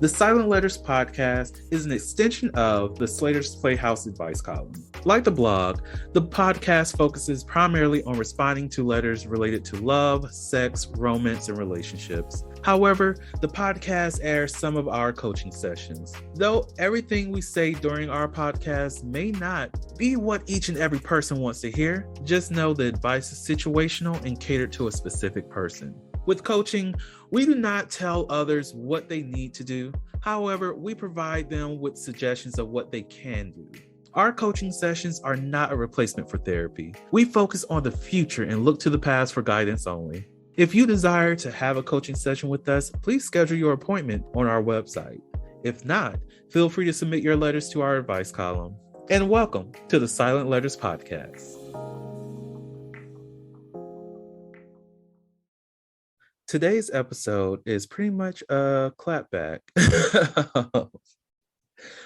The Silent Letters podcast is an extension of the Slater's Playhouse advice column. Like the blog, the podcast focuses primarily on responding to letters related to love, sex, romance, and relationships. However, the podcast airs some of our coaching sessions. Though everything we say during our podcast may not be what each and every person wants to hear, just know the advice is situational and catered to a specific person. With coaching, we do not tell others what they need to do. However, we provide them with suggestions of what they can do. Our coaching sessions are not a replacement for therapy. We focus on the future and look to the past for guidance only. If you desire to have a coaching session with us, please schedule your appointment on our website. If not, feel free to submit your letters to our advice column. And welcome to the Silent Letters podcast. Today's episode is pretty much a clapback.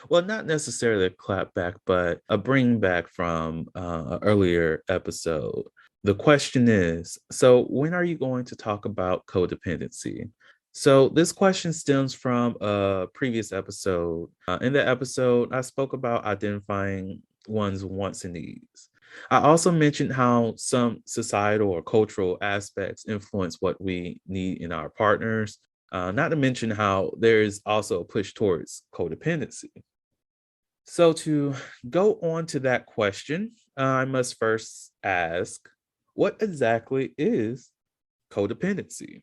Well, not necessarily a clapback, but a bring back from an earlier episode. The question is, so when are you going to talk about codependency? So this question stems from a previous episode. In that episode, I spoke about identifying one's wants and needs. I also mentioned how some societal or cultural aspects influence what we need in our partners, not to mention how there is also a push towards codependency. So to go on to that question, I must first ask, what exactly is codependency?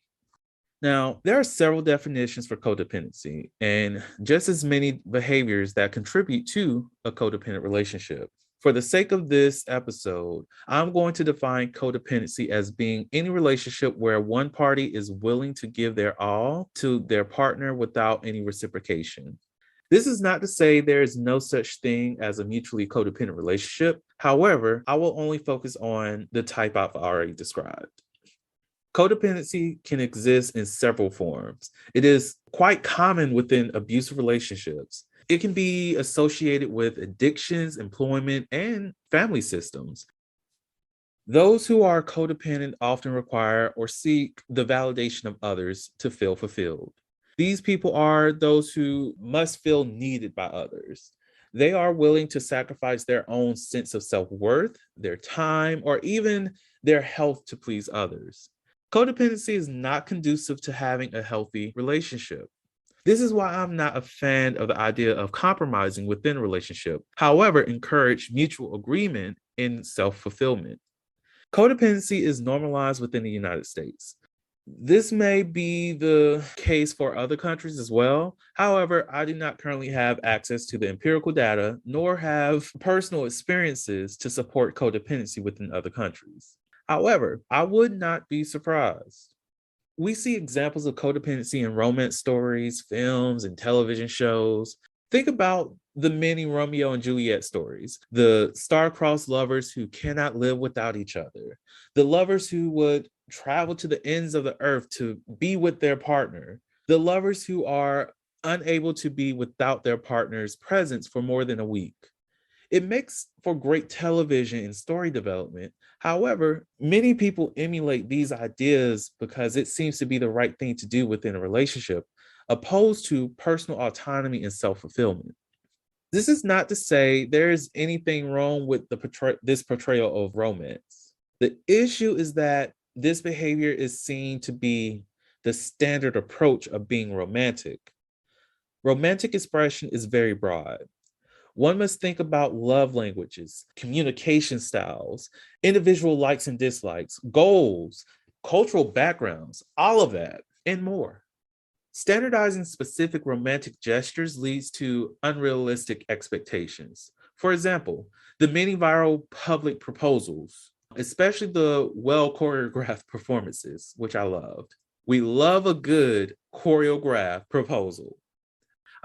Now, there are several definitions for codependency and just as many behaviors that contribute to a codependent relationship. For the sake of this episode, I'm going to define codependency as being any relationship where one party is willing to give their all to their partner without any reciprocation. This is not to say there is no such thing as a mutually codependent relationship. However, I will only focus on the type I've already described. Codependency can exist in several forms. It is quite common within abusive relationships. It can be associated with addictions, employment, and family systems. Those who are codependent often require or seek the validation of others to feel fulfilled. These people are those who must feel needed by others. They are willing to sacrifice their own sense of self-worth, their time, or even their health to please others. Codependency is not conducive to having a healthy relationship. This is why I'm not a fan of the idea of compromising within a relationship. However, encourage mutual agreement in self-fulfillment. Codependency is normalized within the United States. This may be the case for other countries as well. However, I do not currently have access to the empirical data, nor have personal experiences to support codependency within other countries. However, I would not be surprised. We see examples of codependency in romance stories, films, and television shows. Think about the many Romeo and Juliet stories, the star-crossed lovers who cannot live without each other, the lovers who would travel to the ends of the earth to be with their partner, the lovers who are unable to be without their partner's presence for more than a week. It makes for great television and story development. However, many people emulate these ideas because it seems to be the right thing to do within a relationship, opposed to personal autonomy and self-fulfillment. This is not to say there is anything wrong with this portrayal of romance. The issue is that this behavior is seen to be the standard approach of being romantic. Romantic expression is very broad. One must think about love languages, communication styles, individual likes and dislikes, goals, cultural backgrounds, all of that, and more. Standardizing specific romantic gestures leads to unrealistic expectations. For example, the many viral public proposals, especially the well-choreographed performances, which I loved. We love a good choreographed proposal.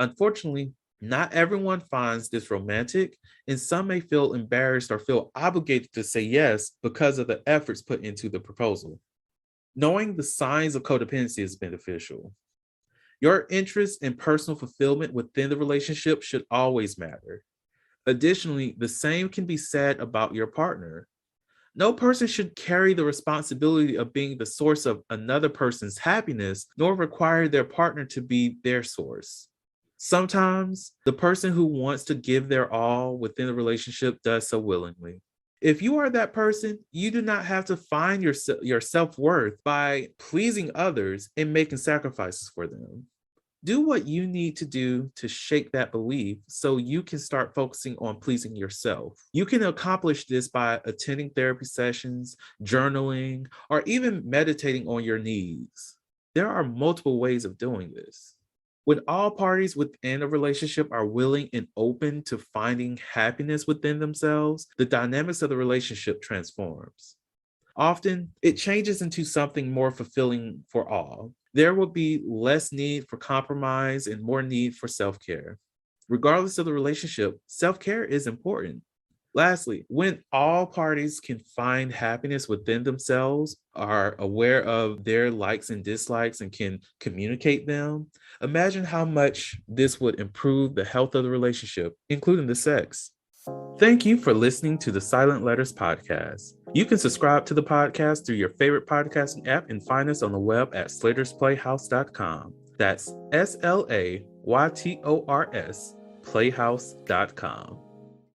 Unfortunately, not everyone finds this romantic, and some may feel embarrassed or feel obligated to say yes because of the efforts put into the proposal. Knowing the signs of codependency is beneficial. Your interest in personal fulfillment within the relationship should always matter. Additionally, the same can be said about your partner. No person should carry the responsibility of being the source of another person's happiness, nor require their partner to be their source. Sometimes the person who wants to give their all within the relationship does so willingly. If you are that person, you do not have to find your self-worth by pleasing others and making sacrifices for them. Do what you need to do to shake that belief so you can start focusing on pleasing yourself. You can accomplish this by attending therapy sessions, journaling, or even meditating on your needs. There are multiple ways of doing this. When all parties within a relationship are willing and open to finding happiness within themselves, the dynamics of the relationship transforms. Often, it changes into something more fulfilling for all. There will be less need for compromise and more need for self care. Regardless of the relationship, self care is important. Lastly, when all parties can find happiness within themselves, are aware of their likes and dislikes, and can communicate them, imagine how much this would improve the health of the relationship, including the sex. Thank you for listening to the Silent Letters podcast. You can subscribe to the podcast through your favorite podcasting app and find us on the web at slatersplayhouse.com. That's SLAYTORS playhouse.com.